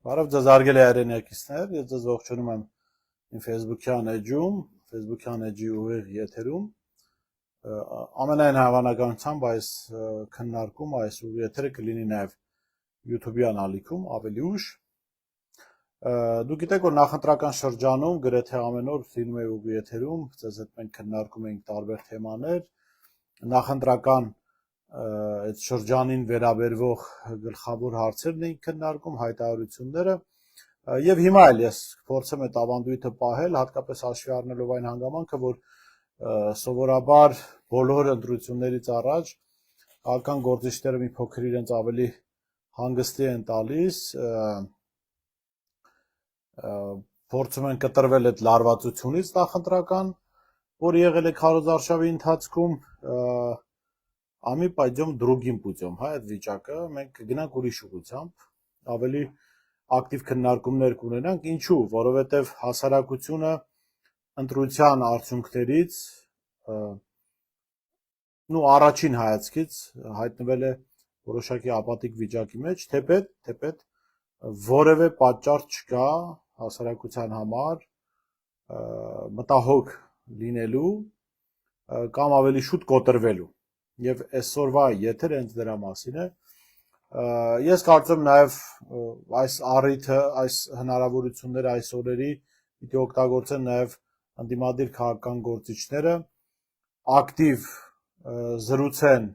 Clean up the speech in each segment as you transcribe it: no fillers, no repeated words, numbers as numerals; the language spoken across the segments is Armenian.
Բարև ձեզ արգելի հայրենակիցներ, ես ձեզ ողջունում եմ իմ Facebook-յան էջում, Facebook-յան էջի ուղիղ եթերում, ամենայն հավանականությամբ այս քննարկում, այս ուղիղ եթերը կլինի նաև YouTube-յան ալիքում, ավելի ուշ, դուք գիտեք, որ նախընտրական շրջանում գրեթե ամեն օր լինում է ուղիղ եթերում, ձեզ հետ մենք քննարկում ենք տարբեր թեմաներ, նախընտրական այդ շրջանին վերաբերվող գլխավոր հարցերն էին քննարկում, հայտարարությունները եւ հիմա էլ ես փորձեմ այդ ավանդույթը պահել, հատկապես հաշվի առնելով այն հանգամանքը, որ սովորաբար բոլոր ընտրություններից առաջ քաղաքական գործիչները մի փոքր իրենց ավելի հանգստի են տալիս, փորձում են կտրվել այդ լարվածությունից նախընտրական, որ եղել է քարոզարշավի ընթացքում Ամի պայդյոմ դրուգին պուտյոմ, հա, այդ վիճակը, մենք գնանք ուրիշ ուղղությամբ, ավելի ակտիվ քննարկումներ կունենանք, ինչու, որովհետև հասարակությունը ընտրության արդյունքներից, առաջին հայացքից հայտնվել է որոշակի ապատիկ վիճակի մեջ, թեպետ որևէ պատճառ չկա հասարակության համար մտահոգ լինելու կամ ավելի շուտ կոտրվելու։ Եվ այսօրվա եթերը հենց դրա մասին է, ես կարծում նաև այս առիթը, այս հնարավորությունները այս օրերի պիտի օգտագործեն նաև ընդդիմադիր քաղաքական գործիչները, ակտիվ զրուցեն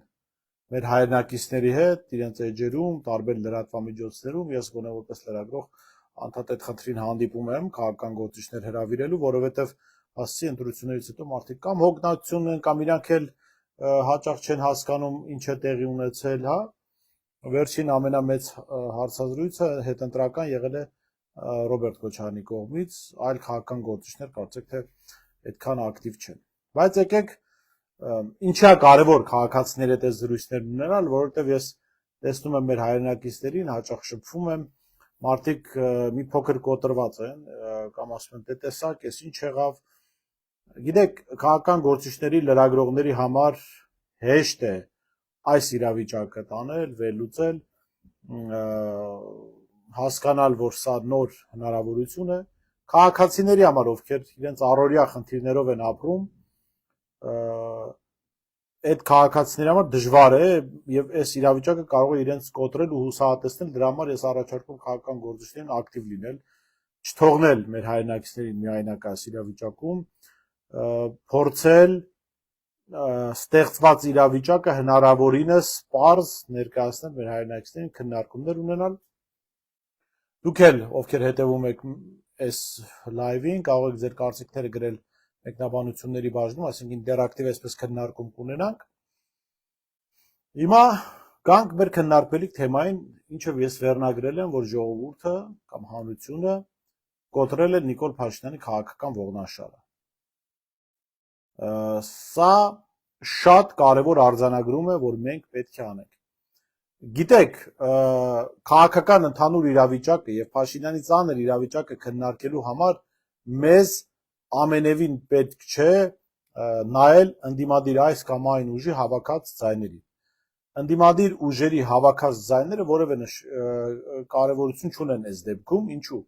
մեր հայրենակիցների հետ, իրենց էջերում, տարբեր լրատվամիջոցներում, ես գոնե որպես լրագրող անդադ այդ խնդրին հանդիպում եմ քաղաքական գործիչներ հրավիրելու, որովհետև ասի ընտրություններից հետո մարդիկ կամ հոգնածություն են, կամ իրանք էլ հաճախ չեն հասկանում ինչ է տեղի ունեցել, հա, վերջին ամենամեծ հարցազրույցը հետընտրական եղել է Ռոբերտ Քոչարյանի կողմից, այլ քաղաքական գործիչներ կարծեք թե այդքան ակտիվ չեն, բայց եկեք ինչի է կարևոր քաղաքացիների հետ այս զրույցներն ունենալ, որովհետև ես տեսնում եմ մեր հայրենակիցներին, հաճախ շփվում եմ, մարդիկ մի փոքր կոտրված են, կամ ասում են, տեսակ, ես ինչ եղավ, գիտեք, քաղաքական գործիչների լրագրողների համար հեշտ է այս իրավիճակը տանել, վերլուծել, հասկանալ, որ սա նոր հնարավորություն է, քաղաքացիների համար, ովքեր իրենց առօրյա խնդիրներով են ապրում, այդ քաղաքացիների համար դժվար է եւ այս իրավիճակը կարող է իրենց կոտրել ու հուսահատեցնել, դրա համար ես առաջարկում քաղաքական գործիչներին ակտիվ լինել, չթողնել մեր հայրենակիցներին միայնակ այս իրավիճակում, փորձել ստեղծված իրավիճակը հնարավորինս պարզ ներկայացնել մեր հայրենակիցներին, քննարկումներ ունենալ։ Դուք էլ, ովքեր հետևում եք այս լայվին, կարող եք ձեր կարծիքները գրել մեկնաբանությունների բաժնում, այսինքն ինտերակտիվ այսպես քննարկում կունենանք։ Հիմա գանք մեր քննարկվելիք թեմային, ինչը ես վերնագրել եմ, որ ժողովուրդը կամ հանրությունը կոտրել է Նիկոլ Փաշինյանի քաղաքական ողնաշարը։ Սա շատ կարևոր արձանագրում է, որ մենք պետք է անենք։ Գիտեք, քաղաքական ընդհանուր իրավիճակը եւ Փաշինյանի ծանր իրավիճակը քննարկելու համար մեզ ամենևին պետք չէ նայել ընդդիմադիր այս կամ այն ուժի հավաքած ձայներին։ Ընդդիմադիր ուժերի հավաքած ձայները որևէ կարևորություն չունեն այս դեպքում, ինչու՞։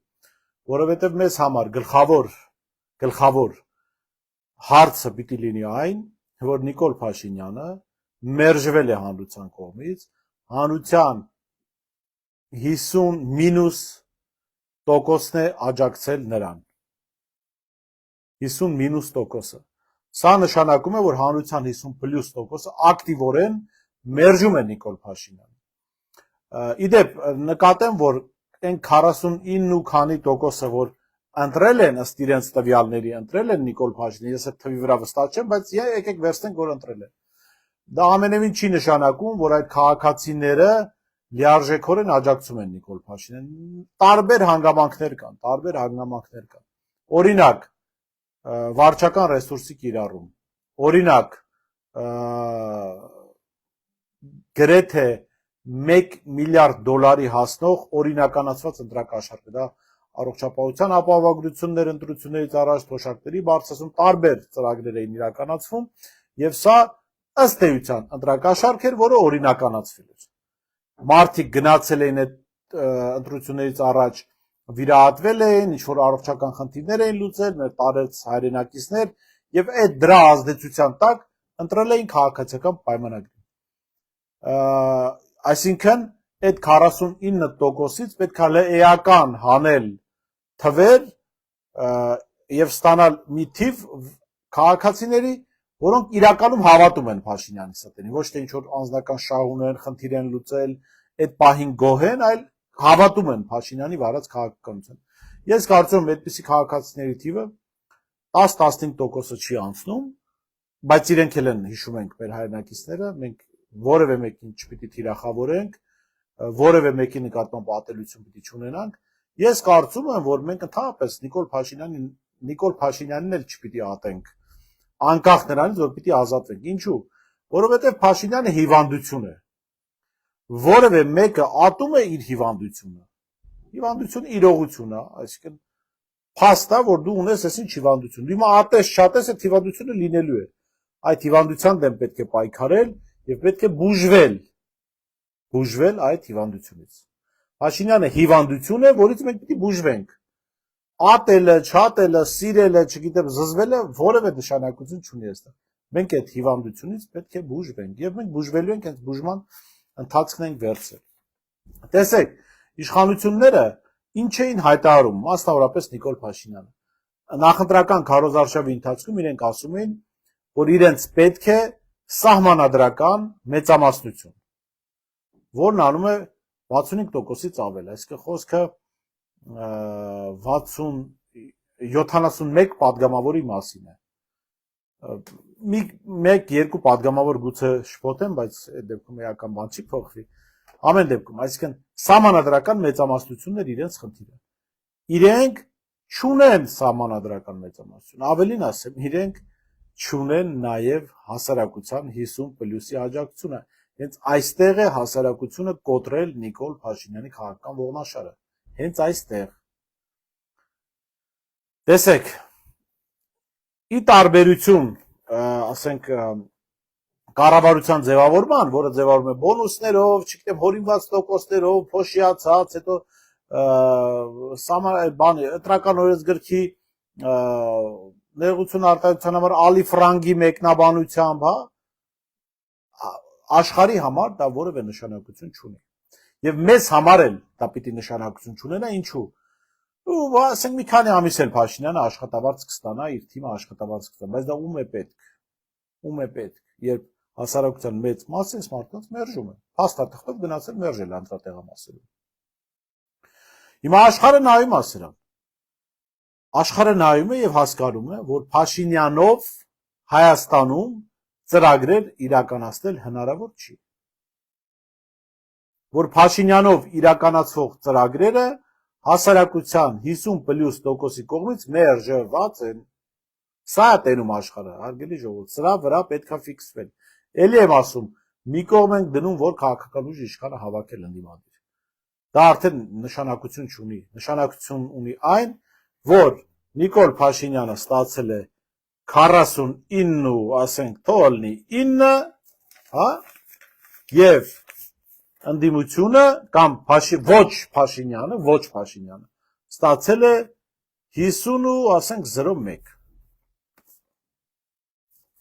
Որովհետեւ մեզ համար գլխավոր հարցը պիտի լինի այն, որ Նիկոլ Փաշինյանը մերժվել է հանրության կողմից, հանրության 50% է աջակցել նրան։ 50%-ը։ Սա նշանակում է, որ հանրության 50+%-ը ակտիվորեն մերժում է Նիկոլ Փաշինյանին։ Իդեպ նկատեմ, որ այն 49 ու քանի տոկոսը, որ ընտրել են ըստ իրենց տվյալների, ընտրել են Նիկոլ Փաշինյանը, ես այդ թվի վրա վստահ չեմ, բայց եկեք վերցնենք, որ ընտրել են։ Դա ամենևին չի նշանակում, որ այդ քաղաքացիները լիարժեքորեն աջակցում են Նիկոլ Փաշինյանին։ Տարբեր հանգամանքներ կան։ Օրինակ, վարչական ռեսուրսի կիրառում։ Օրինակ, գրեթե $1 միլիարդ հասնող օրինականացված ընտրակաշառք, դա առողջապահության ապահովագրություններ ընտրություններից առաջ թոշակների բարձրացում, տարբեր ծրագրեր էին իրականացվում, եւ սա ըստ էության ընտրակաշառք էր, որը օրինականացվել էր։ Մարդիկ գնացել էին այդ ընտրություններից առաջ վիրահատվել էին, ինչ որ առողջական խնդիրներ էին լուծել, մեր տարեց հայրենակիցներ եւ այդ դրա ազդեցության տակ ընտրել էին քաղաքացիական պայմանագրեր։ Այսինքն այդ 49%-ից պետք է էական հանել թվեր եւ ստանալ մի թիվ քաղաքացիների, որոնք իրականում հավատում են Փաշինյանի ստերին, ոչ թե ինչ որ անձնական շահ ունեն, խնդիր են լուծել, այդ պահին գոհ են, այլ հավատում են Փաշինյանի վարած քաղաքականության։ Ես կարծում եմ այդպիսի քաղաքացիների թիվը 10-15%-ը չի անցնում, բայց իրենք էլ են, հիշում ենք մեր հայրենակիցները, մենք որևէ մեկին չպիտի թիրախավորենք, որևէ մեկի նկատմամբ ատելություն պիտի չունենանք։ Ես կարծում եմ, որ մենք ընդհանրապես Նիկոլ Փաշինյանին էլ չպիտի ատենք, անկախ նրանից, որ պիտի ազատվենք։ Ինչու՞։ Որովհետև Փաշինյանը հիվանդություն է։ Որևէ մեկը ատում է իր հիվանդությունը։ Հիվանդությունը իրողություն է, այսինքն փաստ է, որ դու ունես այսինչ հիվանդություն։ Դու հիմա ատես, չատես, այդ հիվանդությունը լինելու է։ Այդ հիվանդության դեմ պետք է պայքարել եւ պետք է բուժվել այդ հիվանդությունից։ Փաշինյանը հիվանդություն է, որից մենք պիտի բուժվենք։ Ատելը, չատելը, սիրելը, չգիտեմ, զզվելը որևէ նշանակություն չունի այստեղ։ Մենք այդ հիվանդությունից պետք է բուժվենք եւ մենք բուժվելու ենք այդ բուժման ընթացքն ենք վերցել։ Տեսեք, իշխանությունները ինչ էին հայտարարում, մասնավորապես Նիկոլ Փաշինյանը։ Նախընտրական քարոզարշավի ընթացքում իրենք ասում էին, որ իրենց պետք է սահմանադրական մեծամասնություն, որն անում է 65%-ից ավել, այսինքն խոսքը 71 падգամավորի մասին է։ Մեկ-երկու падգամավոր գուցե շփոթեն, բայց այդ դեպքում էական բան չի փոխվի։ Ամեն դեպքում, այսինքն սահմանադրական մեծամասնությունն էր իրենց խնդիրը։ Իրենք չունեն սահմանադրական մեծամասնություն, ավելին ասեմ, իրենք չունեն նաև հասարակության 50+-ի աջակցությունը։ Հենց այստեղ է հասարակությունը կոտրել Նիկոլ Փաշինյանի քաղաքական ողնաշարը։ Հենց այստեղ։ Տեսեք, ի տարբերություն, ասենք, կառավարության ձևավորման, որը ձևավորվում է բոնուսներով, չգիտեմ, հորինված տոկոսներով, փոշիացած, հետո ընտրական օրենսգրքի ներողություն արտահայտության համար ալի ֆրանգի մեկնաբանությամբ, հա, աշխարհի համար դա որևէ նշանակություն չունի։ Եվ մեզ համար էլ դա պիտի նշանակություն չունենա, ինչու՞։ Ու ասենք մի քանի ամիս էլ Փաշինյանը աշխատավարձ կստանա, իր թիմը աշխատավարձ կստանա, բայց դա ում է պետք։ Ում է պետք, երբ հասարակության մեծ մասը այս մարդկանց մերժում է։ Փաստաթղթով գնացել մերժել անդրատեղամասերում։ Հիմա աշխարհը նայում է սրան։ Աշխարհը նայում է եւ հասկանում է, որ Փաշինյանով Հայաստանում ծրագրեր իրականացնել հնարավոր չի։ Որ Փաշինյանով իրականացվող ծրագրերը հասարակության 50+%-ի կողմից մերժված են։ Սա է տենում աշխարհը, հարգելի ժողովուրդ, սրա վրա պետքա ֆիքսվել։ Էլի եմ ասում, մի կողմ ենք դնում, որ քաղաքական ուժ իշխանը հավաքել ընդդիմադիր։ Դա արդեն նշանակություն չունի։ Նշանակություն ունի այն, որ Նիկոլ Փաշինյանը ստացել է 49, ասենք, թողնի 9, հա, եւ ընդդիմությունը կամ ոչ Փաշինյանը ստացել է 50 ու ասենք 0.1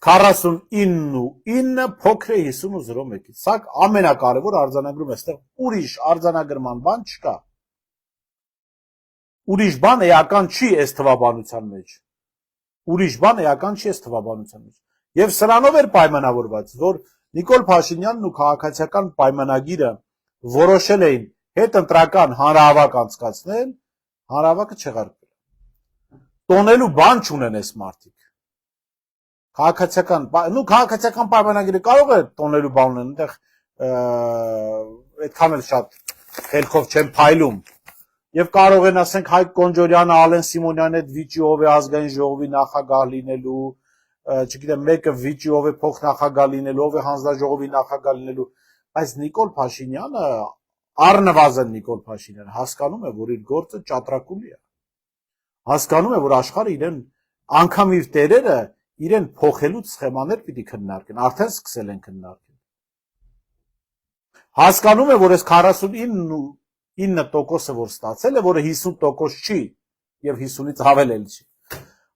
49.9 փոքր է 50.01-ից։ Սա ամենակարևոր արձանագրում է, այստեղ ուրիշ արձանագրման բան չկա։ Ուրիշ բան էական չի այս թվաբանության մեջ։ Եվ սրանով էր պայմանավորված, որ Նիկոլ Փաշինյանն ու քաղաքացիական պայմանագիրը որոշել էին հետընտրական հանրահավաք անցկացնել, հանրահավաքը չեղարկվել։ Տոնելու բան չունեն այս մարդիկ։ Քաղաքացիական պայմանագիրը կարող է տոնելու բան ունեն, այնտեղ այդքան էլ շատ խելքով չեն փայլում։ Եվ կարող են, ասենք, Հայկ Կոնջորյանը, Ալեն Սիմոնյանը այդ վիճի ով է ազգային ժողովի նախագահ լինելու, չգիտեմ, մեկը վիճի ով է փոխնախագահ լինելու, ով է հանձնաժողովի նախագահ լինելու, բայց Նիկոլ Փաշինյանը, առնվազն Նիկոլ Փաշինյանը հասկանում է, որ իր գործը ճատրակուլի է։ Հասկանում է, որ աշխարհը իրեն, անգամ իր տերերը իրեն փոխելու սխեմաներ պիտի քննարկեն, արդեն սկսել են քննարկել։ Հասկանում է, որ այս 49 9%-ը որ ստացել է, որը 50% չի եւ 50-ից ավել էլ չի։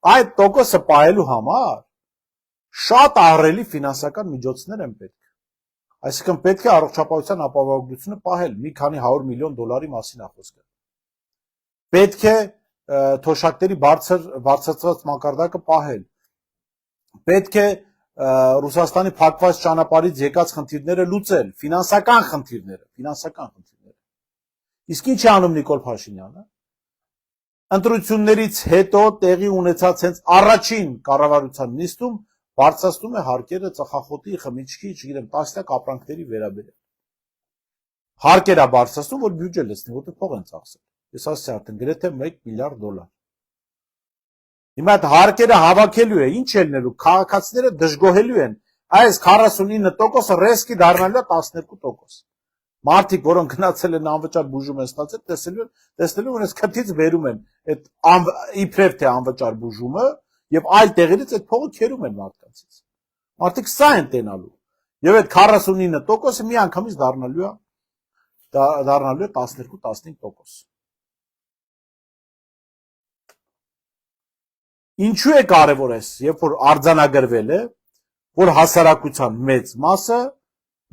Այդ տոկոսը պահելու համար շատ ահռելի ֆինանսական միջոցներ են պետք։ Այսինքն պետք է առողջապահության ապահովությունը պահել, մի քանի 100 միլիոն դոլարի մասին է խոսքը։ Պետք է թոշակների բարձրացված մակարդակը պահել։ Պետք է Ռուսաստանի փակված ճանապարհից եկած խնդիրները լուծել, ֆինանսական խնդիրները։ Իսկ ինչ է անում Նիկոլ Փաշինյանը։ Ընտրություններից հետո տեղի ունեցած հենց առաջին կառավարության նիստում բարձրացնում է հարկերը ծխախոտի, խմիչքի, չգիտեմ, տասնյակ ապրանքների վերաբերյալ։ Հարկերը բարձրացնում, որ բյուջե լցնի, որտեղ փող են ծախսել։ Ես ասացի արդեն գրեթե 1 միլիարդ դոլար։ Հիմա այդ հարկերը հավաքելու է, ինչ ելնելու, քաղաքացիները դժգոհելու են, այս 49%-ը ռեսկի դառնալու է 12%։ Մարդիկ, որոնք գնացել են անվճար բուժում են ստացել, տեսնելու են, այս քթից վերում են այդ իբրև թե անվճար բուժումը եւ այլ տեղերից այդ փողը քերում են մարդկանցից։ Մարդիկ սա են տենալու։ Եվ այդ 49%-ը մի անգամից դառնալու է 12-15%։ Ինչու է կարևոր էս, երբ որ արձանագրվել է, որ հասարակության մեծ մասը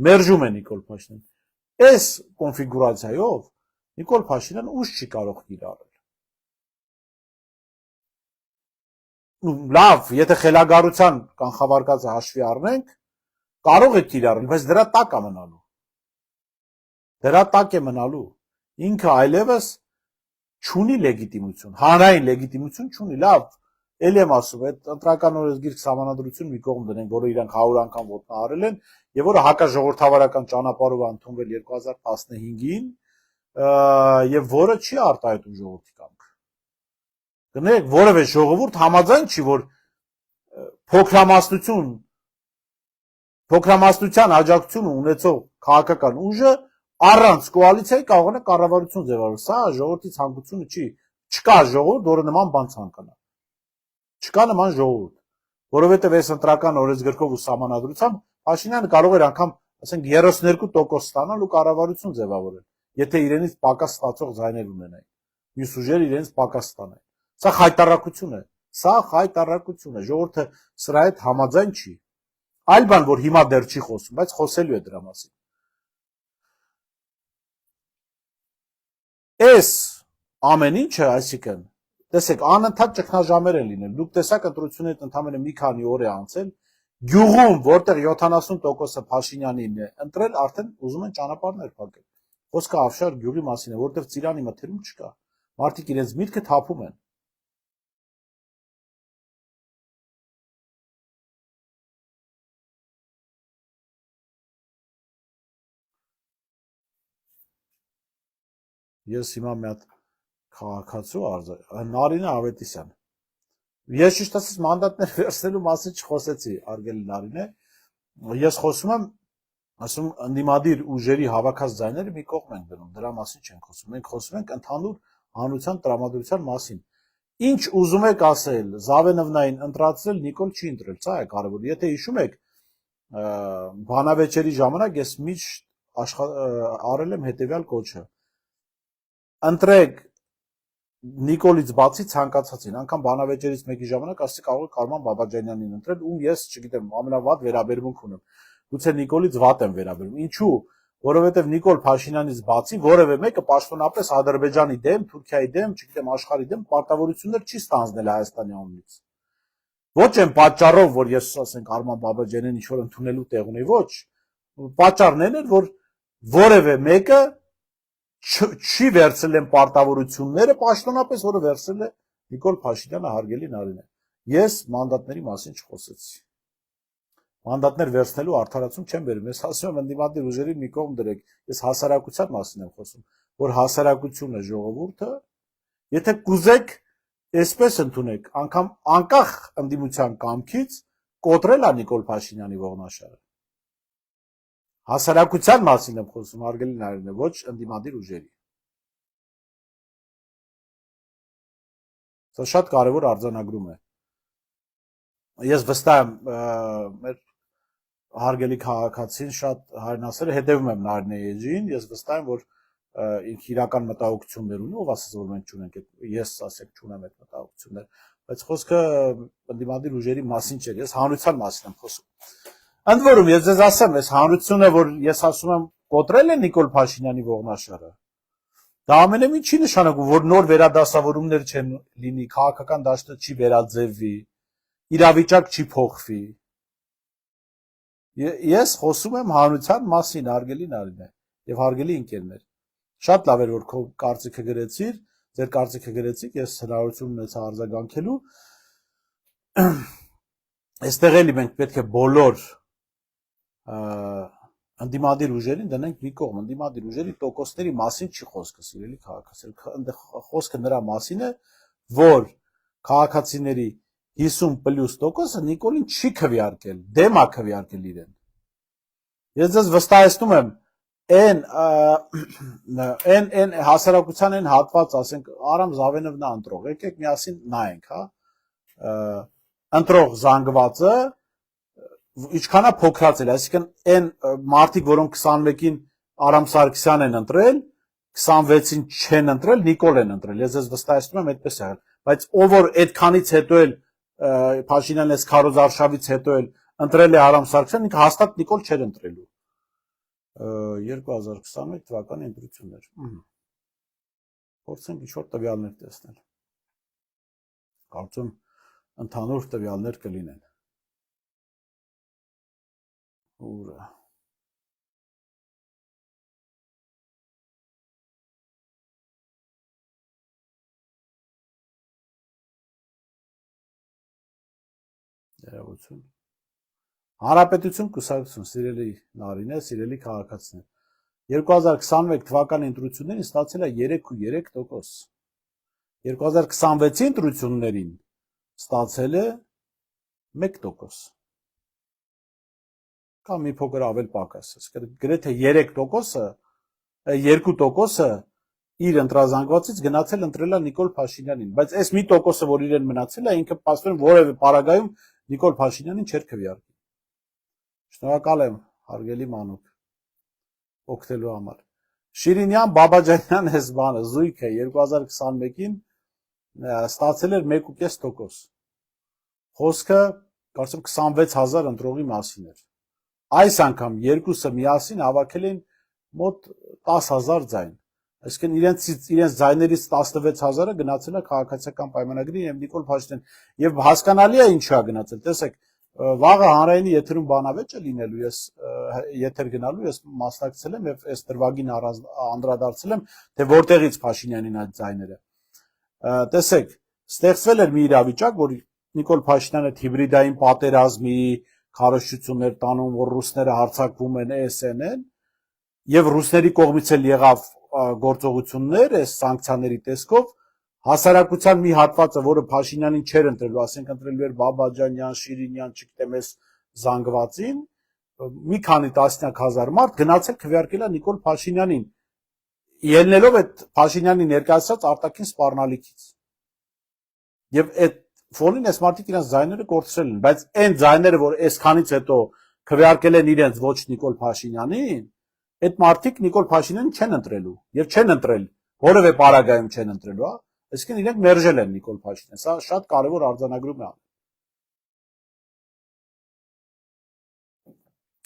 մերժում է Նիկոլ Փաշինյանին։ Այս կոնֆիգուրացիայով Նիկոլ Փաշինյանը ուժ չի կարող կիրառել։ Լավ, եթե խելագարության կանխավարկածը հաշվի առնենք, կարող է կիրառել, բայց դրա տակ է մնալու։ Դրա տակ է մնալու։ Ինքը այլևս չունի լեգիտիմություն, հանրային լեգիտիմություն չունի, լավ։ Էլ եմ ասում, այդ ընտրական օրենսգիր սահմանադրություն մի կողմ դնենք, որը իրանք 100 անգամ ոտնահարել են, եւ որը հակաժողովրդավարական ճանապարհով ընդունվել 2015-ին, եւ որը չի արտահայտում ժողովրդի կամքը։ Գնեք, որևէ ժողովուրդ համաձայն չի, որ փոքրամասնության աջակցություն ունեցող քաղաքական ուժը առանց կոալիցիայի կարող է կառավարություն ձևավորել։ Սա ժողովրդի ցանկությունը չի, չկա ժողովուրդ, որը նման բան ցանկանա։ Չկա նման ժողովուրդ, որովհետև այս ընտրական օրենսգրքով ու սահմանադրությամբ Փաշինյանը կարող էր անգամ, ասենք 32% ստանալ ու կառավարություն ձևավորել, եթե իրենից պակաս ստացող ձայներ ունենային, մյուս ուժերը իրենից պակաս ստանային։ Սա խայտառակություն է, ժողովուրդը սրա հետ համաձայն չի։ Այլ բան, որ հիմա դեռ չի խոսում, բայց խոսելու է դրա մասին։ Այս ամեն ինչը, այսինքն տեսեք, անընդհատ ճգնաժամեր են լինել։ Դուք տեսաք ընտրությունից ընդամենը մի քանի օր է անցել, գյուղում, որտեղ 70%-ը Փաշինյանին է ընտրել, արդեն ուզում են ճանապարհներ փակել։ Խոսքը Ավշար գյուղի մասին է, որտեղ Ծիրանի մթերում չկա։ Մարդիկ իրենց միտքը թափում են։ Ես հիմա մի հատ քաղաքացու Նարինե Ավետիսյան։ Ես ճիշտ ասած մանդատներ վերցնելու մասին չխոսեցի, արգելի Նարինե։ Ես խոսում եմ, ասում ընդդիմադիր ուժերի հավաքած ձայները մի կողմ են դնում, դրա մասին չենք խոսում։ Մենք խոսում ենք ընդհանուր հանրության տրամադրության մասին։ Ինչ ուզում եք ասել, Զավենովնային ընտրացրել, Նիկոլ չի ընտրել, սա է կարևոր։ Եթե հիշում եք, բանավեճերի ժամանակ ես միշտ արել եմ հետևյալ կոչը։ Ընտրեք Նիկոլից բացի ցանկացածին, անգամ բանավեճերից մեկի ժամանակ ասեցի կարող եք Արման Բաբաջանյանին ընտրել, ում ես, չգիտեմ, ամենավատ վերաբերմունք ունեմ։ Գուցե Նիկոլից վատ եմ վերաբերվում։ Ինչու՞, որովհետև Նիկոլ Փաշինյանից բացի որևէ մեկը պաշտոնապես Ադրբեջանի դեմ, Թուրքիայի դեմ, չգիտեմ, աշխարհի դեմ պարտավորություններ չի ստանձնել Հայաստանի անունից։ Ոչ այն պատճառով, որ ես ասենք Արման Բաբաջանյանին ինչ-որ ընդունելու տեղ ունի, ոչ, պատճառն այն էր, որ որևէ մեկը չի վերցրել են պարտավորությունները պաշտոնապես, որը վերցրել է Նիկոլ Փաշինյանը, հարգելի Նարինե։ Ես մանդատների մասին չխոսեցի։ Մանդատներ վերցնելու արդարացում չեմ բերում։ Ես ասում եմ ընդդիմադիր ուժերի մի կողմ դրեք։ Ես հասարակության մասին եմ խոսում, որ հասարակությունը, ժողովուրդը, եթե կուզեք, այսպես ընդունեք, անգամ անկախ ընդդիմության կամքից կոտրել է Նիկոլ Փաշինյանի ողնաշարը։ Հասարակության մասին եմ խոսում, հարգելի Նարինե, ոչ ընդդիմադիր ուժերի։ Սա շատ կարևոր արձանագրում է։ Ես վստահ եմ, մեր հարգելի քաղաքացին շատ հայրենասեր հետևում եմ Նարինե Էջին, ես վստահ եմ, որ ինք իրական մտահոգություններ ունի, ով ասաց որ մենք չունենք այդ, ես ասեք չունեմ այդ մտահոգություններ, բայց խոսքը ընդդիմադիր ուժերի մասին չէ, ես հանրության մասին եմ խոսում։ Ընդ որում ես ձեզ ասեմ, այս հանրությունը, որ ես ասում եմ կոտրել է Նիկոլ Փաշինյանի ողնաշարը, դա ամենը չի նշանակում, որ նոր վերադասավորումներ չեն լինի, քաղաքական դաշտը չի վերաձևվի, իրավիճակ չի փոխվի։ Ես խոսում եմ հանրության մասին, հարգելի Նարինե եւ հարգելի ընկերներ։ Շատ լավ էր որ քո կարծիքը գրեցիր, ձեր կարծիքը գրեցիք, ես հնարավորություն ունեցա արձագանքելու։ Այստեղ էլի մենք պետք է բոլոր ընդդիմադիր ուժերին դնենք մի կողմ, ընդդիմադիր ուժերի տոկոսների մասին չի խոսքը, սիրելի քաղաքացիներ, խոսքը նրա մասին է, որ քաղաքացիների 50+% Նիկոլին չի քվեարկել, դեմ է քվեարկել իրեն։ Ես ձեզ վստահեցնում եմ, այն հասարակության այն հատված, ասենք Արամ Զավենովն է ընտրող, եկեք միասին նայենք, հա, ընտրող զանգվածը ինչքանա փոքրացել, այսինքն այն մարդիկ, որոնք 21-ին Արամ Սարգսյան են ընտրել, 26-ին չեն ընտրել, Նիկոլ են ընտրել, ես ձեզ վստահեցնում եմ այդպես է եղել, բայց ով որ այդքանից հետո էլ Փաշինյանն այս քարոզարշավից հետո էլ ընտրել է Արամ Սարգսյան, ինքը հաստատ Նիկոլ չէր ընտրելու 2021 թվականի ընտրություններ։ Փորձենք ինչ-որ տվյալներ տեսնել։ Կարծում ընդհանուր տվյալներ կլինեն։ Ուրա։ Ներողություն։ Հանրապետություն կուսակցություն, սիրելի Նարինե, սիրելի քաղաքացիներ։ 2021 թվականի ընտրություններին ստացել է 3.3%։ 2026-ի ընտրություններին ստացել է 1%։ Կամ մի փոքր ավել պակաս, գրեթե 3%-ը, 2%-ը իր ընտրազանգվածից գնացել ընտրել է Նիկոլ Փաշինյանին, բայց այս մի տոկոսը, որ իրեն մնացել է, ինքը պաստորեն որևէ պարագայում Նիկոլ Փաշինյանին չէր քվեարկի։ Շնորհակալ եմ, հարգելի Մանուկ, օգնելու համար։ Շիրինյան Բաբաջանյան այս բանը զույգը 2021-ին ստացել էր 1.5%։ Խոսքը կարծեմ 26000 ընտրողի մասին էր։ Այս անգամ երկուսը միասին հավաքել են մոտ 10000 ձայն։ Այսինքն իրենց ձայներից 16000-ը գնացել է քաղաքացիական պայմանագրին եւ Նիկոլ Փաշինյան եւ հասկանալի է ինչու է գնացել։ Տեսեք, վաղը հանրայինի եթերում բանավեճ է լինելու, ես եթեր գնալու, ես մասնակցել եմ եւ այս դրվագին անդրադարձել եմ, թե որտեղից Փաշինյանին այդ ձայները։ Տեսեք, ստեղծվել էր մի իրավիճակ, որ Նիկոլ Փաշինյանը հիբրիդային պատերազմի քարոզչություններ տանում, որ ռուսները հարձակվում են SN-ն եւ ռուսների կողմից էլ եղավ գործողություններ այս սանկցիաների տեսքով հասարակության մի հատվածը, որը Փաշինյանին չէր ընտրելու, ասենք ընտրելու էր Բաբաջանյան, Շիրինյան, չգիտեմ, այս զանգվածին, մի քանի տասնյակ հազար մարդ գնացել քվեարկել է Նիկոլ Փաշինյանին, ելնելով այդ Փաշինյանի ներկայացած արտաքին սպառնալիքից։ Եվ այդ ֆոնին այս մարդիկ իրենց ձայները կորցրել են, բայց այն ձայները, որ այսքանից հետո քվեարկել են իրենց ոչ Նիկոլ Փաշինյանին, այդ մարդիկ Նիկոլ Փաշինյանին չեն ընտրելու եւ չեն ընտրել, որևէ պարագայում չեն ընտրելու, հա։ Այսինքն իրենք մերժել են Նիկոլ Փաշինյանին, սա շատ կարևոր արձանագրում է։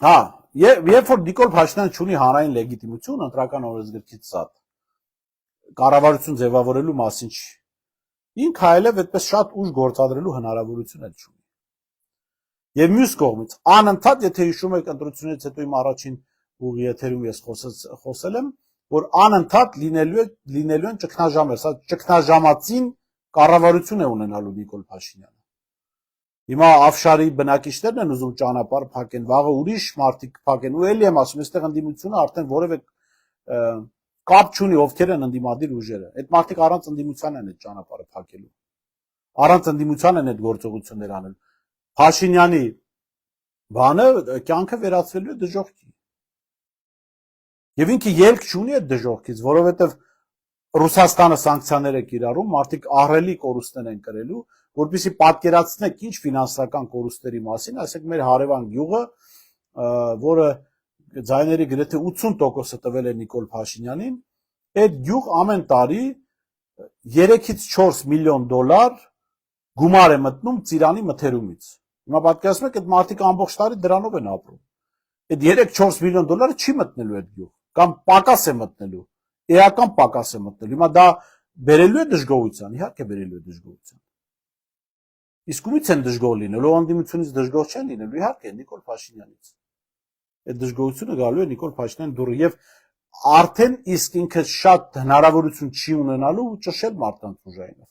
Հա, երբ որ Նիկոլ Փաշինյանը ունի հանրային լեգիտիմություն ընտրական օրենսգրքից զատ, կառավարություն ձևավորելու մասին չի։ Ինքը այլև այդպես շատ ուժ գործադրելու հնարավորություն էլ չունի։ Եվ մյուս կողմից, անընդհատ, եթե հիշում եք ընտրությունից հետո իմ առաջին ուղի եթերում ես խոսել եմ, որ անընդհատ լինելու են ճգնաժամեր, սա ճգնաժամածին կառավարություն է ունենալու Նիկոլ Փաշինյանը։ Հիմա Աֆշարի բնակիչներն են ուզում ճանապարհ փակեն, վաղը ուրիշ մարդիկ փակեն, ու էլի եմ ասում, այստեղ ընդդիմությունը արդեն որևէ կապ չունի ովքեր են ընդդիմադիր ուժերը։ Այդ մարդիկ առանց ընդդիմության են այդ ճանապարհը փակելու։ Առանց ընդդիմության են այդ գործողություններ անել։ Փաշինյանի բանը կյանքը վերածվելու է դժոխքի։ Եվ ինքը ելք չունի այդ դժոխքից, որովհետև Ռուսաստանը սանկցիաներ է կիրառում, մարդիկ ահռելի կորուստներ են կրելու, որպեսզի պատկերացնեք ինչ ֆինանսական կորուստների մասին, ասենք մեր հարևան գյուղը, որը ձայների գրեթե 80%-ը տվել է Նիկոլ Փաշինյանին, այդ գյուղ ամեն տարի 3-ից 4 միլիոն դոլար գումար է մտնում ծիրանի մթերումից։ Հիմա պատկերացնում եք այդ մարդիկ ամբողջ տարի դրանով են ապրում։ Այդ 3-4 միլիոն դոլարը չի մտնելու այդ գյուղ, կամ պակաս է մտնելու, էական պակաս է մտնելու։ Հիմա դա բերելու է դժգոհության, իհարկե բերելու է դժգոհության։ Իսկ ումից են դժգոհ լինելու, անդիմությունից դժգոհ չեն լինելու, իհարկե Նիկոլ Փաշինյանից։ Այդ դժգոհությունը գալու է Նիկոլ Փաշինյանի դուրը եւ արդեն իսկ ինքը շատ հնարավորություն չի ունենալու ճշել մարդկանց ուժայինով։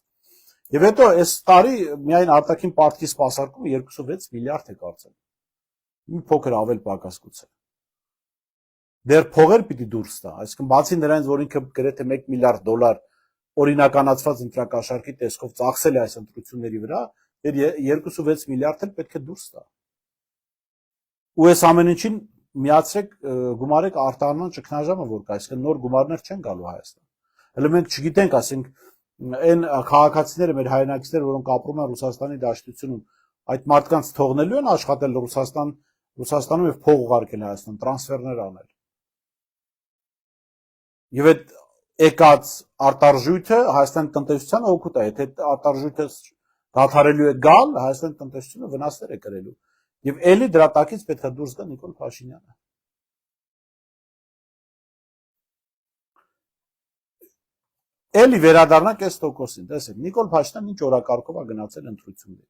Եվ հետո այս տարի միայն արտաքին պարտքի սպասարկումը 2.6 միլիարդ է կարծեմ։ Մի փոքր ավել պակաս գուցե։ Դեռ փողեր պիտի դուրս տա, այսինքն բացի նրանից, որ ինքը գրեթե 1 միլիարդ դոլար օրինականացված ընտրակաշառքի տեսքով ծախսել է այս ընտրությունների վրա, դեռ 2.6 միլիարդ էլ պետք է դուրս տա։ Ու այս ամեն ինչին միացրեք գումարեք արտահանման ճգնաժամը, որ կա, այսինքն նոր գումարներ չեն գալու Հայաստան։ Հələ մենք չգիտենք, ասենք այն քաղաքացիները, մեր հայրենակիցները, որոնք ապրում են Ռուսաստանի դաշտությունում, այդ մարդկանց թողնելու են աշխատել Ռուսաստանում եւ փող ուղարկել Հայաստան, տրանսֆերներ անել։ Եվ այդ եկած արտարժույթը Հայաստանի տնտեսությանը օգուտ է, եթե արտարժույթը դադարելու է գալ, Հայաստանի տնտեսությունը վնասներ է կրելու։ Եվ էլի դրա տակից պետք է դուրս գա Նիկոլ Փաշինյանը։ Էլի վերադառնանք այս տոկոսին, տեսեք, Նիկոլ Փաշինյանն ինչ օրակարգով է գնացել ընտրությունների։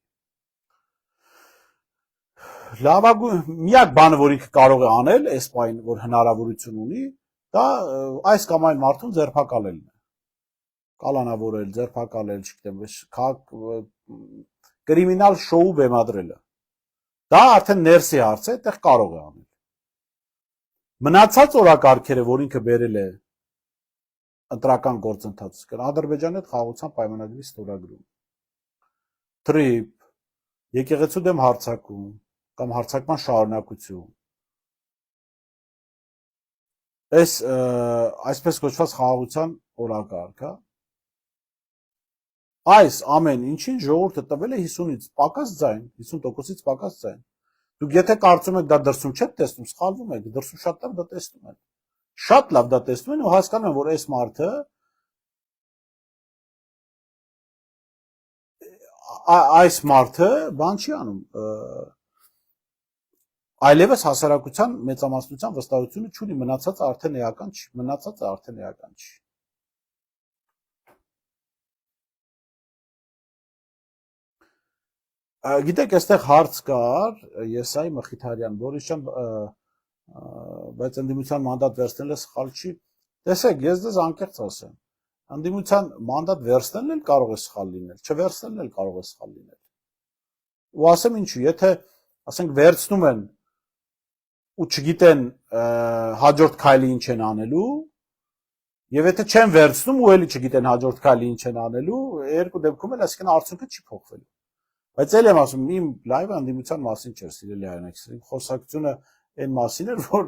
Լավագույն միակ բանը, որ ինքը կարող է անել, այս պայն, որ հնարավորություն ունի, դա այս կամ այն մարդուն ձերբակալելն է։ Կալանավորել, ձերբակալել, չգիտեմ, կրիմինալ շոու բեմադրելը։ Դա արդեն ներսի հարց է, այդտեղ կարող է անել։ Մնացած օրակարգերը, որ ինքը բերել է ընտրական գործընթացը, Ադրբեջանի հետ խաղաղության պայմանագրի ստորագրում, թրիփ, եկեղեցու դեմ հարձակում կամ հարձակման շարունակություն, այս այսպես կոչված խաղաղության օրակարգը, այս ամեն ինչին ժողովուրդը տվել է 50-ից պակաս ձայն, 50%-ից պակաս ձայն։ Դուք եթե կարծում եք դա դրսում չեք տեսնում, սխալվում եք, դրսում շատ լավ դա տեսնում են։ Շատ լավ դա տեսնում են ու հասկանում են, որ այս մարդը այս մարդը բան չի անում, այլևս հասարակության մեծամասնության վստահությունը չունի, մնացածը արդեն էական չի, մնացածը արդեն էական չի։ Գիտեք, այստեղ հարց կար Եսայի Մխիթարյան, Բորիս ջան, բայց ընդդիմության մանդատ վերցնելը սխալ չի։ Տեսեք, ես դες անկեղծ ասեմ, ընդդիմության մանդատ վերցնելն էլ կարող է սխալ լինել, չվերցնելն էլ կարող է սխալ լինել։ Ու ասեմ ինչու, եթե ասենք վերցնում են ու չգիտեն հաջորդ քայլի ինչ են անելու, եւ եթե չեն վերցնում ու էլի չգիտեն հաջորդ քայլի ինչ են անելու, երկու դեպքում էլ այսինքն արդյունքը չի փոխվելու։ Բայց էլ եմ ասում, իմ լայվը ընդդիմության մասին չէր, սիրելի հայրենակիցներ, խոսակցությունը այն մասին էր, որ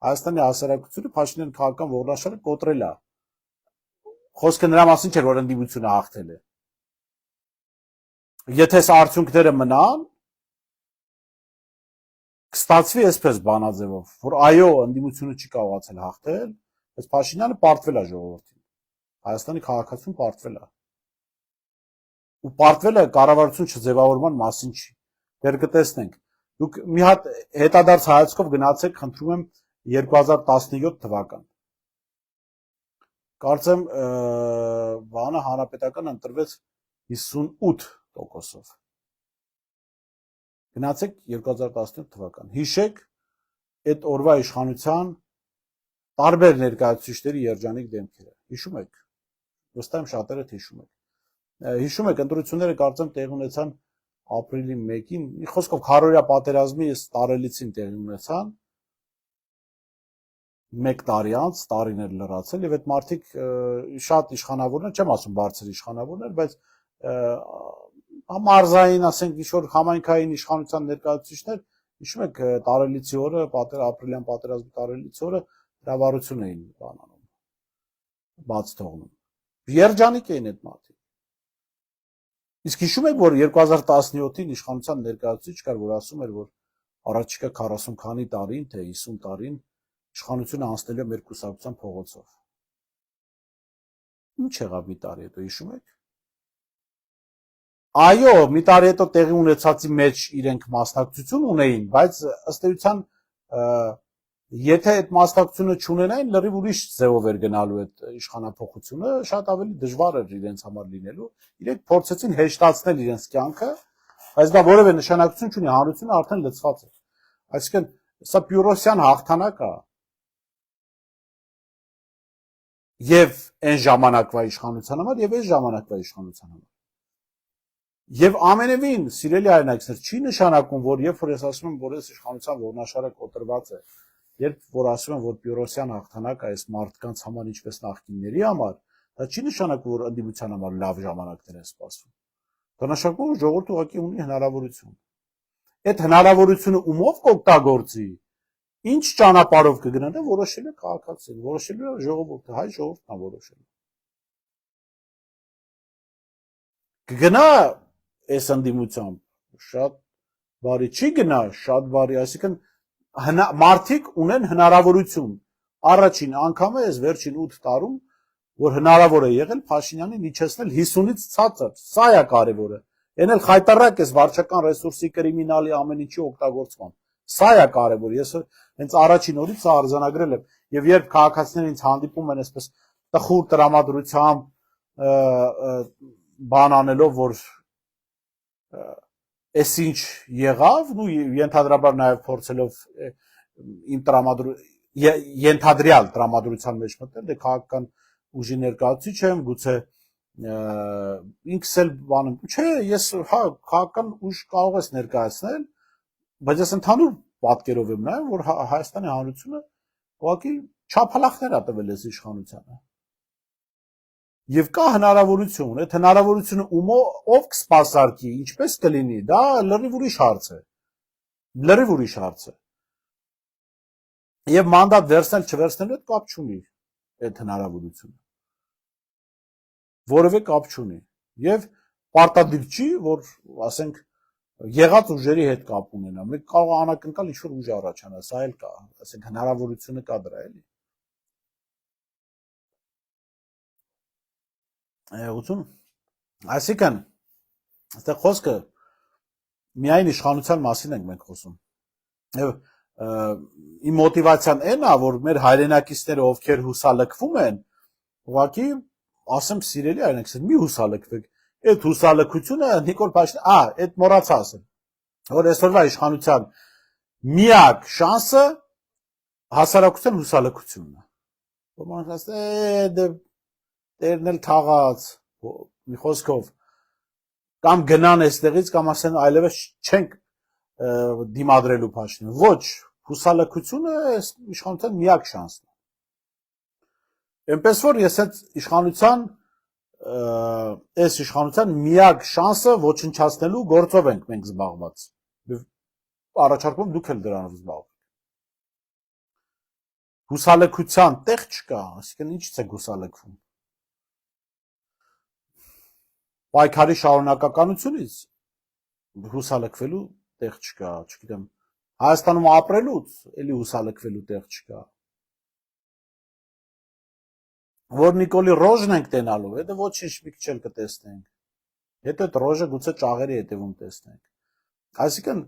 Հայաստանի հասարակությունը Փաշինյան քաղաքական ողնաշարը կոտրել է։ Խոսքը նրա մասին չէր, որ ընդդիմությունը հաղթել է։ Եթե այս արդյունքները մնան, կստացվի այսպես բանաձևով, որ այո, ընդդիմությունը չի կարողացել հաղթել, բայց Փաշինյանը պարտվել է ժողովրդին։ Հայաստանի քաղաքացուն պարտվել է։ Ու պարտվել է կառավարություն չձևավորման մասին չի։ Դեռ կտեսնենք։ Դուք մի հատ հետադարձ հայացքով գնացեք, խնդրում եմ 2017 թվական։ Կարծեմ բանը հանրապետական ընտրվեց 58%-ով։ Գնացեք 2017 թվական։ Հիշեք այդ օրվա իշխանության տարբեր ներկայացուցիչների երջանիկ դեմքերը։ Հիշում եք։ Վստահ եմ շատերը հիշում եք։ Հիշում եք, ընտրությունները կարծեմ տեղի ունեցան ապրիլի 1-ին, մի խոսքով քարորյա պատերազմի տարելիցին տեղի ունեցան, 1 տարի անց, տարին էր լրացել եւ այդ մարդիկ շատ իշխանավորներ, չեմ ասում բարձր իշխանավորներ, բայց մարզային, ասենք, ինչ-որ համայնքային իշխանության ներկայացուցիչներ, հիշում եք տարելիցի օրը, ապրիլյան պատերազմի տարելիցի օրը հրավառություն էին բանանում, բաց թողնում։ Երջանիկ էին այդ մարդիկ։ Իսկ հիշում եք, որ 2017-ին իշխանության ներկայացուցիչ կար, որ ասում էր, որ առաջիկա 40 քանի տարին, թե 50 տարին իշխանությունը անցնելու է մեր կուսակցության փողոցով։ Ինչ եղավ մի տարի հետո, հիշում եք։ Այո, մի տարի հետո տեղի ունեցածի մեջ իրենք մասնակցություն ունեին, բայց ըստ էության եթե այդ մասնակցությունը չունենային, լրիվ ուրիշ ձևով էր գնալու այդ իշխանափոխությունը, շատ ավելի դժվար էր իրենց համար լինելու։ Իրենք փորձեցին հեշտացնել իրենց կյանքը, բայց դա որևէ նշանակություն չունի, հանրությունը արդեն լցված է։ Այսինքն, սա Պյուրոսյան հաղթանակ է։ Եվ այն ժամանակվա իշխանության համար, եւ այս ժամանակվա իշխանության համար։ Եվ ամենևին, սիրելի հայրենակիցներ, չի նշանակում, որ երբ որ ես ասում եմ, որ այս իշխանության ողնաշարը կոտրված է, երբ որ ասում եմ, որ Պյուրոսյան հաղթանակը այս մարդկանց համար ինչպես նախկինների համար, դա չի նշանակում, որ ընդդիմության համար լավ ժամանակներ են սպասվում։ Դա նշանակում է, որ ժողովուրդը ուղղակի ունի հնարավորություն։ Այդ հնարավորությունը ումով կօգտագործի, ինչ ճանապարհով կգնա, որոշել է քաղաքացին, որոշել է ժողովուրդը, հայ ժողովուրդն է որոշել։ Կգնա այս ընդդիմությամբ շատ բարի, չի գնա շատ բարի, այսինքն մարդիկ ունեն հնարավորություն առաջին անգամ է այս վերջին 8 տարում, որ հնարավոր է եղել Փաշինյանին իջեցնել 50-ից ցածր, սա է կարևորը։ Այն էլ խայտարակ է վարչական ռեսուրսի կրիմինալի ամեն ինչի օգտագործման։ Սա է կարևոր։ Ես հենց առաջին օրից սա արձանագրել եմ, եւ երբ քաղաքացիները ինձ հանդիպում են այսպես տխուր տրամադրությամբ բան անելով, որ այսինչ եղավ, ու ենթադրաբար նաև փորձելով իմ ենթադրյալ տրամադրության մեջ մտնել, դե քաղաքական ուժի ներկայացուցիչ եմ, գուցե ինքս էլ բանում, չէ, ես հա քաղաքական ուժ կարող ես ներկայացնել, բայց ես ընդհանուր պատկերով եմ նայում, որ Հայաստանի Հանրությունը ուղղակի չափալախներ ա տվել այս իշխանությանը։ Եվ կա հնարավորություն, այդ հնարավորությունը ով կսպասարկի, ինչպես կլինի, դա լրիվ ուրիշ հարց է։ Լրիվ ուրիշ հարց է։ Եվ մանդատ վերցնել չվերցնելու հետ կապ չունի այդ հնարավորությունը։ Որևէ կապ չունի։ Եվ պարտադիր չի, որ ասենք եղած ուժերի հետ կապ ունենա։ Մենք կարող անակնկալ ինչ-որ ուժ առաջանա, սա էլ կա, ասենք հնարավորությունը կա դրա էլի։ Եղություն, այսինքն, այստեղ խոսքը միայն իշխանության մասին ենք մենք խոսում։ Եվ իմ մոտիվացիան այն է, որ մեր հայրենակիցները, ովքեր հուսալքվում են, ուղղակի ասեմ սիրելի հայրենակիցներ, մի հուսալքվեք։ Այդ հուսալքությունը Նիկոլ Փաշինյան, այդ մոռացա ասել, որ այսօրվա իշխանության միակ շանսը հասարակության հուսալքությունն է։ Ոմանք ասեն, տերն էլ թաղած, մի խոսքով, կամ գնան այստեղից, կամ ասեն այլևս չենք դիմադրելու Փաշինյանին։ Ոչ, հուսալքությունը իշխանության միակ շանսն է։ Այնպես որ ես այդ իշխանության միակ շանսը ոչնչացնելու գործով ենք մենք զբաղված։ Առաջարկում դուք էլ դրանով զբաղվեք։ Հուսալքության տեղ չկա, այսինքն ինչից է հուսալքվում։ Պայքարի շարունակականությունից հուսալքվելու տեղ չկա, չգիտեմ, Հայաստանում ապրելուց էլի հուսալքվելու տեղ չկա։ Որ Նիկոլի ռոժն ենք տենալու, հետո ոչինչ մի քիչ էլ կտեսնենք։ Հետո այդ ռոժը գուցե ճաղերի հետևում տեսնենք։ Այսինքն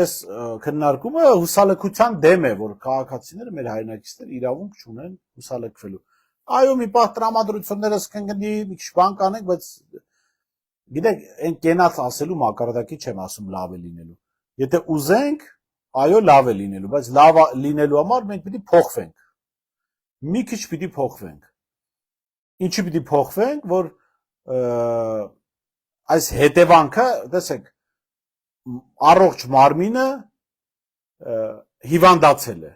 այս քննարկումը հուսալքության դեմ է, որ քաղաքացիները, մեր հայրենակիցները իրավունք չունեն հուսալքվելու։ Այո, մի պահ տրամադրություններս կընկնի, մի քիչ բան կանենք, բայց գիտեք, այն կենաց ասելու մակարդակի չեմ ասում լավ է լինելու։ Եթե ուզենք, այո, լավ է լինելու, բայց լավ լինելու համար մենք պիտի փոխվենք։ Մի քիչ պիտի փոխվենք։ Ինչի պիտի փոխվենք, որ այս հետևանքը, տեսեք, առողջ մարմինը հիվանդացել է։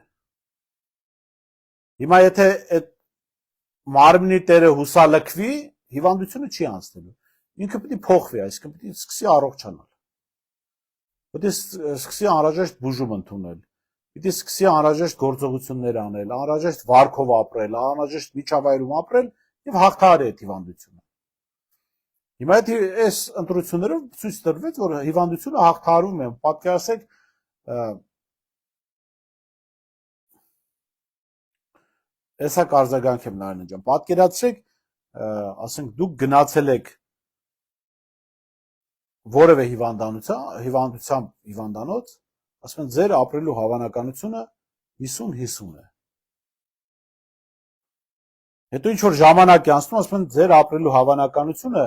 Հիմա եթե այդ մարմնի տերը հուսալքվի, հիվանդությունը չի անցնելու։ Ինքը պիտի փոխվի, այսինքն պիտի սկսի առողջանալ։ Պիտի սկսի անհրաժեշտ բուժում ընդունել։ Պիտի սկսի անհրաժեշտ գործողություններ անել, անհրաժեշտ վարքով ապրել, անհրաժեշտ միջավայրում ապրել եւ հաղթահարել այդ հիվանդությունը։ Հիմա այս ընտրություններով ցույց տրվեց, որ հիվանդությունը հաղթահարվում է։ Պատկերացրեք, Էսա կարձագանք եմ Նարինե ջան, պատկերացրեք ասենք դուք գնացել եք որևէ հիվանդանոց, ասում են ձեր ապրելու հավանականությունը 50-50 է։ Հետո ինչ որ ժամանակ է անցնում, ասում են ձեր ապրելու հավանականությունը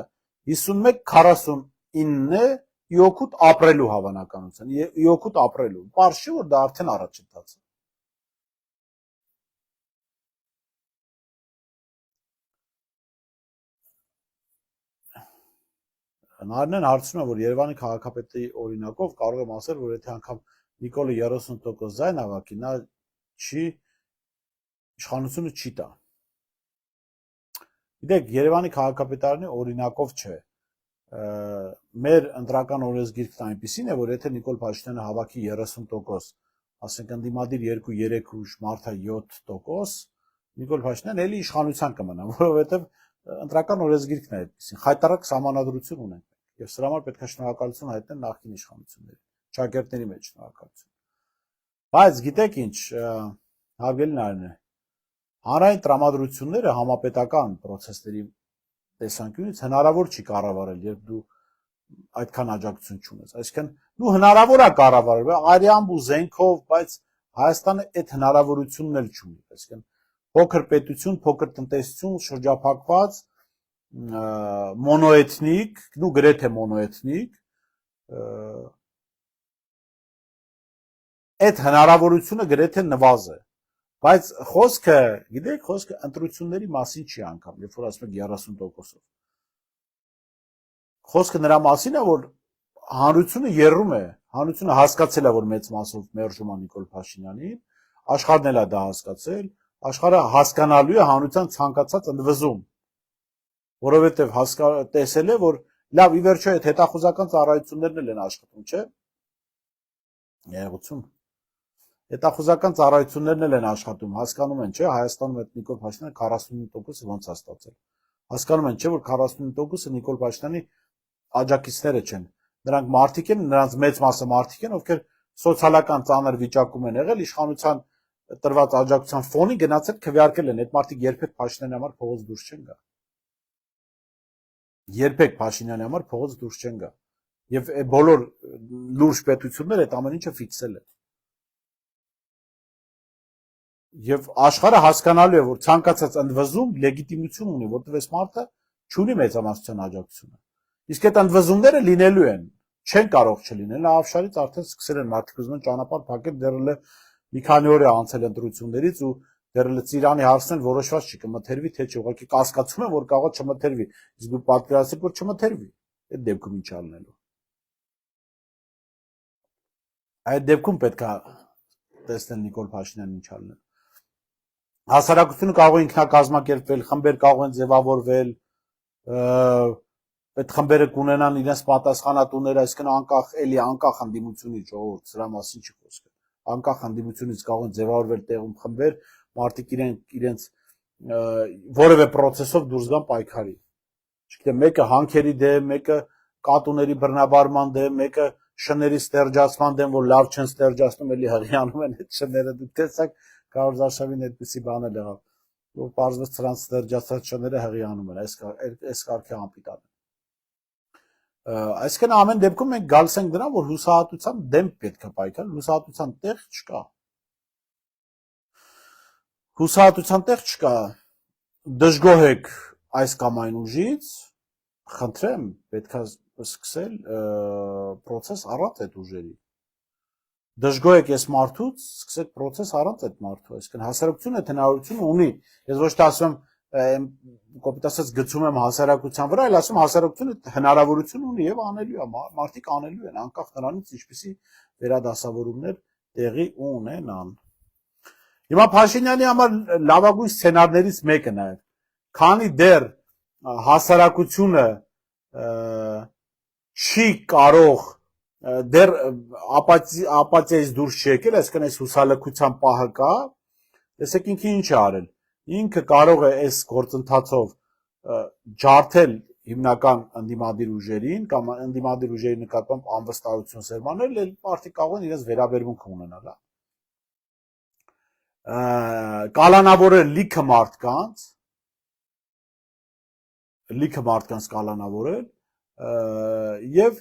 51-49 է, իօգուտ ապրելու հավանականություն, իօգուտ ապրելու։ Պարզ չի, որ դա արդեն առաջընթաց է։ Նարինեն հարցնում է, որ Երևանի քաղաքապետի օրինակով կարող եմ ասել, որ եթե անգամ Նիկոլը 30% ձայն հավաքի, նա իշխանությունը չի տա։ Գիտեք, Երևանի քաղաքապետարանի օրինակով չէ։ Մեր ընտրական օրենսգիրքն այնպիսին է, որ եթե Նիկոլ Փաշինյանը հավաքի 30%, ասենք ընդդիմադիր 2-3 ուժ, մարդը 7%, Նիկոլ Փաշինյանը էլի իշխանության կմնա, որովհետև ընտրական օրենսգիրքն է այդպիսին, խայտարակ սահմանադրություն ունենք եւ սրա համար պետք է շնորհակալություն հայտնել նախկին իշխանություններին, ճակերտների մեջ շնորհակալություն։ Բայց գիտեք ինչ, հարգելի Նարինե, հանրային տրամադրությունները համապետական process-ների տեսանկյունից հնարավոր չի կառավարել, երբ դու այդքան աջակցություն չունես։ Այսինքն դու հնարավոր է կառավարել, արյամբ ու զենքով, բայց Հայաստանը այդ հնարավորությունն էլ չունի։ Այսինքն փոքր պետություն, փոքր տնտեսություն, շրջափակված, մոնոէթնիկ, ու գրեթե մոնոէթնիկ, այդ հնարավորությունը գրեթե նվազ է։ Բայց խոսքը, գիտեք, խոսքը ընտրությունների մասին չի անգամ, երբ որ ասում եք 30%-ով։ Խոսքը նրա մասին է, որ հանրությունը երրում է, հանրությունը հասկացել է, որ մեծ մասով մերժում է Նիկոլ Փաշինյանին, աշխարհն էլ է դա հասկացել, աշխարհը հասկանալու է հանրության ցանկացած ընդվզում, որովհետև տեսել է, որ լավ ի վերջո այդ հետախուզական ծառայություններն էլ են աշխատում, չէ՞։ Եղեցում։ Հետախուզական ծառայություններն էլ են աշխատում, հասկանում են, չէ՞, Հայաստանում այդ Նիկոլ Փաշինյանը 45%-ը ոնց է ստացել։ Հասկանում են, չէ՞, որ 45%-ը Նիկոլ Փաշինյանի աջակիցները չեն։ Նրանք մարդիկ են, նրանց մեծ մասը մարդիկ են, ովքեր սոցիալական ծանր վիճակում են եղել, իշխանության տրված աջակցության ֆոնի գնացել քվեարկել են, այդ մարդիկ երբեք Փաշինյանի համար փողոց դուրս չեն գա։ Երբեք Փաշինյանի համար փողոց դուրս չեն գա։ Եվ բոլոր լուրջ պետությունները այդ ամեն ինչը ֆիքսել են։ Եվ աշխարհը հասկանալու է, որ ցանկացած ընդվզում լեգիտիմություն ունի, որտեղ այս մարդը չունի մեծամասնության աջակցությունը։ Իսկ այդ ընդվզումները լինելու են, չեն կարող չլինել, Ավշարից արդեն սկսել են մարդիկ ուզում են ճանապարհ փակել, դեռ էլ մի քանի օր է անցել ընտրություններից ու դեռ էլ Ծիրանի հարցն էլ որոշված չի կմթերվի թե չի, ուղղակի կասկածում են, որ կարող է չմթերվի, իսկ դու պատկերացրեք, որ չմթերվի, այդ դեպքում ինչ անելու։ Այդ դեպքում պետք է տեսնել Նիկոլ Փաշինյանն ինչ անել։ Հասարակությունը կարող է ինքնակազմակերպվել, խմբեր կարող են ձևավորվել, այդ խմբերը կունենան իրենց պատասխանատուները, այսինքն անկախ էլի անկախ ընդդիմությունից, ժողովուրդ, սրա մասին չի խոսքը։ Անկախ ընդդիմությունից կարող են ձևավորվել տեղում խմբեր, մարդիկ իրենց որևէ process-ով դուրս գան պայքարի։ Չգիտեմ, մեկը հանքերի դեմ, մեկը կատուների բռնաբարման դեմ, մեկը շների ստերջացման դեմ, որ լավ չեն ստերջացնում, էլի հղիանում են այդ շները, դուք տեսաք Կարոզ Արշավին այդպիսի բան էլ եղավ, որ պարզվեց նրանց ստերջացած շները հղիանում են, այս կարգի անպիտան։ Այսինքն ամեն դեպքում մենք գալիս ենք դրան, որ հուսահատության դեմ պետք է պայքարել, հուսահատության տեղ չկա։ Հուսահատության տեղ չկա։ Դժգոհ եք այս կամ այն ուժից, խնդրեմ, պետք է սկսել process առանց այդ ուժերի։ Դժգոհ եք այս մարդուց, սկսեք process առանց այդ մարդու, այսինքն հասարակությունը այդ հնարավորությունը ունի։ Ես ոչ թե ասում եմ կոպիտ ասած գցում եմ հասարակության վրա, այլ ասում հասարակությունը հնարավորություն ունի եւ անելու է, մարդիկ անելու են, անկախ նրանից ինչպիսի վերադասավորումներ տեղի ունենան։ Հիմա Փաշինյանի համար լավագույն սցենարներից մեկը նաեւ, քանի դեռ հասարակությունը չի կարող դեռ ապաթիայից դուրս չի եկել, այսինքն այս հուսալքության պահը կա, տեսեք ինքը ինչ է արել։ Ինքը կարող է այս գործընթացով ջարդել հիմնական ընդդիմադիր ուժերին կամ ընդդիմադիր ուժերի նկատմամբ անվստահություն սերմանել, այլ մարդիկ կարող են իրենց վերաբերմունք ունենալ, կալանավորել լիքը մարդկանց, լիքը մարդկանց կալանավորել եւ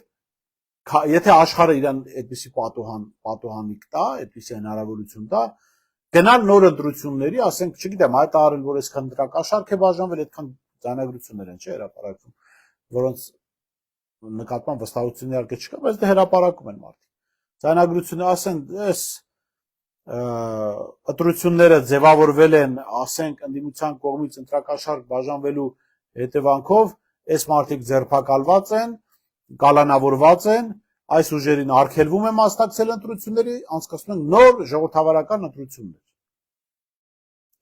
եթե աշխարհը իրան այդպիսի պատոհանիկ տա, այդպիսի հնարավորություն տա, գնալ նոր ընտրությունների, ասենք, չգիտեմ, հայտարարել, որ այսքան դրակաշարք է բաժանվել, այդքան ձայնագրություններ են, չէ, հրապարակվում, որոնց նկատմամբ վստահություն իհարկե չկա, բայց դա հրապարակում են մարդիկ։ Ձայնագրությունը, ասենք, այս ընտրությունները ձևավորվել են, ասենք, ընդդիմության կողմից ընտրակաշարք բաժանվելու հետևանքով, այս մարդիկ ձերբակալված են, կալանավորված են, այս ուժերին արգելվում է մասնակցել ընտրությունների, անցկացնում են նոր ժողովրդավարական ընտրություններ։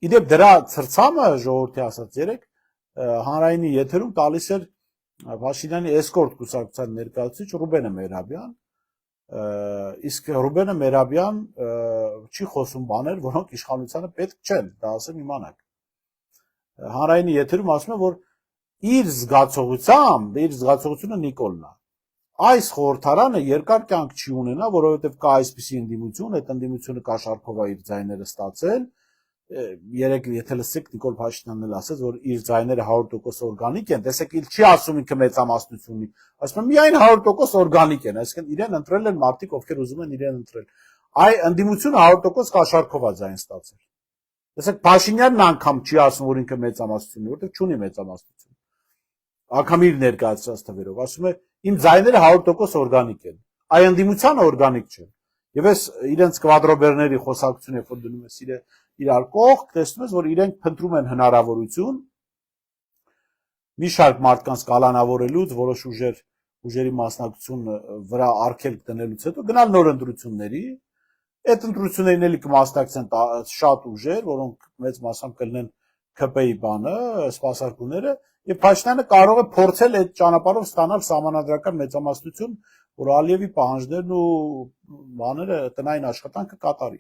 Իդեպ դրա ցրցամը ժողովրդի ասած երեք հանրայինի եթերում տալիս էր Փաշինյանի էսկորտ կուսակցության ներկայացուցիչ Ռուբենը Մերաբյան, իսկ Ռուբենը Մերաբյան չի խոսում բաներ, որոնք իշխանությանը պետք չեն, դա ասեմ իմանաք։ Հանրայինի եթերում ասում է, որ իր զգացողությունը Նիկոլն է։ Այս խորհրդարանը երկար կյանք չի ունենա, որովհետև կա այսպիսի ընդդիմություն, այդ ընդդիմությունը կաշառքով է իր ձայները ստացել։ Երեք եթե լսեք Նիկոլ Փաշինյանն էլ ասաց, որ իր ձայները 100% օրգանիկ են, տեսեք, il չի ասում ինքը մեծամասնություն ունի, ասում է միայն 100% օրգանիկ են, այսինքն իրեն ընտրել են մարդիկ, ովքեր ուզում են իրեն ընտրել։ Այ ընդդիմությունը 100% կաշառքով է ձայն ստացել։ Տեսեք, Փաշինյանն անգամ չի ասում, որ ինքը մեծամասնություն ունի, որովհետև չունի մեծամասնություն։ Անգամ իր ներկայացրած թվերով ասում է իմ ձայները 100% օրգանիկ են։ Այ ընդդիմությանը օրգանիկ չեն։ Եվ այս իրենց կվադրոբերների խոսակցությունը, երբ որ դնում ես իրար կողք, տեսնում ես, որ իրենք փնտրում են հնարավորություն մի շարք մարդկանց կալանավորելուց, որոշ ուժերի մասնակցություն վրա արգելք դնելուց հետո գնալ նոր ընտրությունների, այդ ընտրություններին էլի կմասնակցեն շատ ուժեր, որոնք մեծ մասամբ կլինեն ՔՊ-ի բանը, սպասարկումները, եւ Փաշինյանը կարող է փորձել այդ ճանապարհով ստանալ սահմանադրական մեծամասնություն, որ Ալիևի պահանջներն ու բաները տնային աշխատանքը կատարի։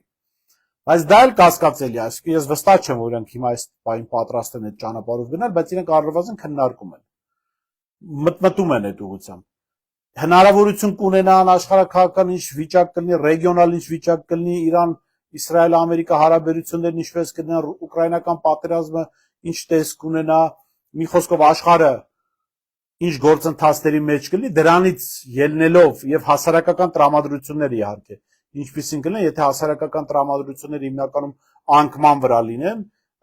Բայց դա էլ կասկածելի է, այսինքն ես վստահ չեմ, որ իրենք հիմա այս բային պատրաստ են այդ ճանապարհով գնալ, բայց իրենք առնվազն քննարկում են։ Մտմտում են այդ ուղղությամբ։ Հնարավորություն կունենան աշխարհակաղակական ինչ վիճակ կլինի, ռեգիոնալ ինչ վիճակ կլինի, Իրան, Իսրայել, Ամերիկա հարաբերություններն ինչպես կլինեն, ուկրաինական պատերազմը ինչ տեսք կունենա, մի խոսքով աշխարհը ինչ գործընթացների մեջ կլինի, դրանից ելնելով եւ հասարակական տրամադրությունները իհարկե ինչպիսին կլինեն, եթե հասարակական տրամադրությունները հիմնականում անկման վրա լինեն,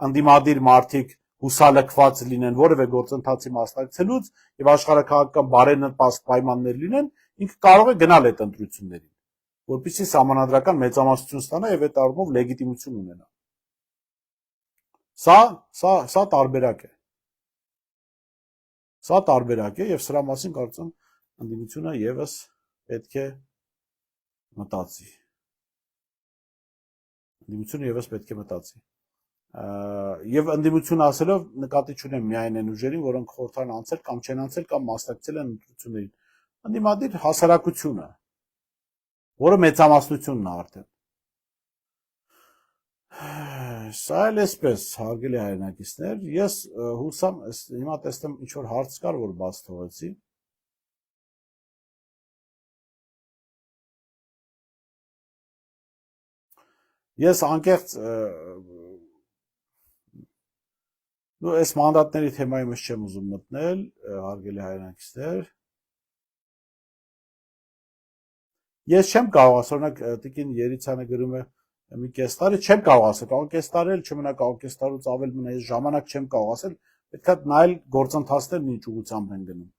անդիմադիր մարդիկ հուսալքված լինեն որևէ գործընթացի մասնակցելուց եւ աշխարհակաղակական բարենպաստ պայմաններ լինեն, ինքը կարող է գնալ այդ ընտրություններին, որպեսզի համանadrական մեծամասնություն ստանա եւ այդ առումով լեգիտիմություն ունենա։ Սա տարբերակ է։ Սա տարբերակ է եւ սրա մասին կարծում ընդդիմությունը եւս պետք է մտածի։ Ընդդիմությունը եւս պետք է մտածի։ Եվ ընդդիմություն ասելով նկատի չունեմ միայն այն ուժերին, որոնք խորհրդան անցել կամ չեն անցել կամ մասնակցել են ընտրություններին։ Ընդդիմադիր հասարակությունը, որը մեծամասնությունն է արդեն։ Սա էլ էսպես, հարգելի հայրենակիցներ, ես հուսամ, հիմա տեսնեմ ինչ որ հարց կար, որ բաց թողեցի։ Ես անկեղծ այս մանդատների թեմայի մեջ չեմ ուզում մտնել, հարգելի հայրենակիցներ։ Ես չեմ կարող ասել, օրինակ Տիկին Երիցյանը գրում է մի կես տարի չեմ կարող ասել, կարող կես տարի էլ չմնա, կարող կես տարուց ավել մնա, ես ժամանակ չեմ կարող ասել, պետք է նայել գործընթացներն ինչ ուղղությամբ են գնում։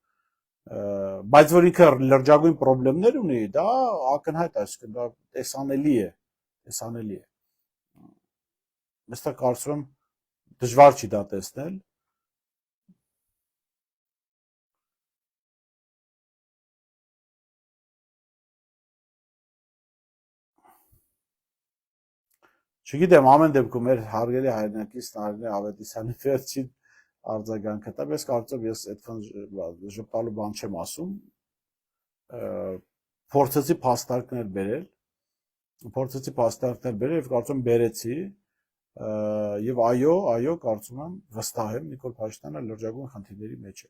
Բայց որ ինքը լրջագույն խնդիրներ ունի, դա ակնհայտ է, այսինքն դա տեսանելի է։ Ես կարծում եմ դժվար չի դա տեսնել։ Չգիտեմ, ամեն դեպքում մեր հարգելի հայրենակից Նարինե Ավետիսյանի վերջին արձագանքը տա, ես կարծում ես այդքան ժպտալու բան չեմ ասում։ Փորձեցի փաստարկներ բերել եւ կարծում բերեցի եւ այո, կարծում եմ վստահ եմ Նիկոլ Փաշինյանը լրջագույն խնդիրների մեջ է։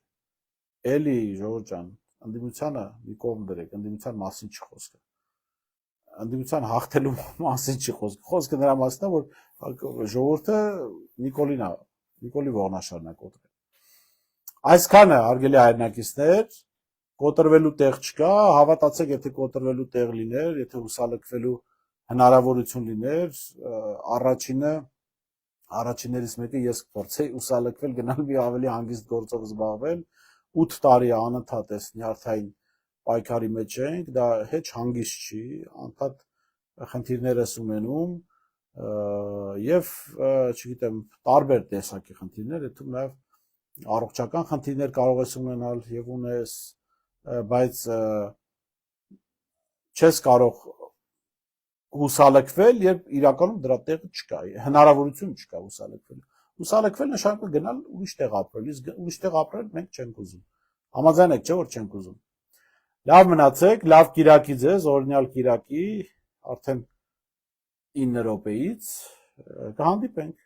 Էլի Ժողովուրդ ջան, ընդդիմությանը մի կողմ դրեք, ընդդիմության մասին չի խոսքը։ Ընդդիմության հաղթելու մասին չի խոսքը։ Խոսքը նրա մասին է, որ ժողովուրդը Նիկոլի ողնաշարն է կոտրել։ Այսքանը հարգելի հայրենակիցներ, կոտրվելու տեղ չկա, հավատացեք, եթե կոտրվելու տեղ լիներ, եթե հուսալքվելու հնարավորություն լիներ, առաջիններից մեկը ես կփորձեի հուսալքվել, գնալ մի ավելի հանգիստ գործով զբաղվել, 8 տարի անընդհատ այս նյարդային պայքարի մեջ ենք, դա հեչ հանգիստ չի, անդադ խնդիրներ ես ունենում եւ չգիտեմ, տարբեր տեսակի խնդիրներ, հետո նաեւ առողջական խնդիրներ կարող ես ունենալ եւ ունես, բայց չես կարող հուսալքվել, երբ իրականում դրա տեղը չկա, հնարավորություն չկա հուսալքվել։ Հուսալքվել նշանակում է գնալ ուրիշ տեղ ապրել, իսկ ուրիշ տեղ ապրել մենք չենք ուզում։ Համաձայն եք, չէ՞ որ չենք ուզում։ Լավ մնացեք, լավ կիրակի ձեզ, օրհնյալ կիրակի, արդեն 9 րոպեից կհանդիպենք։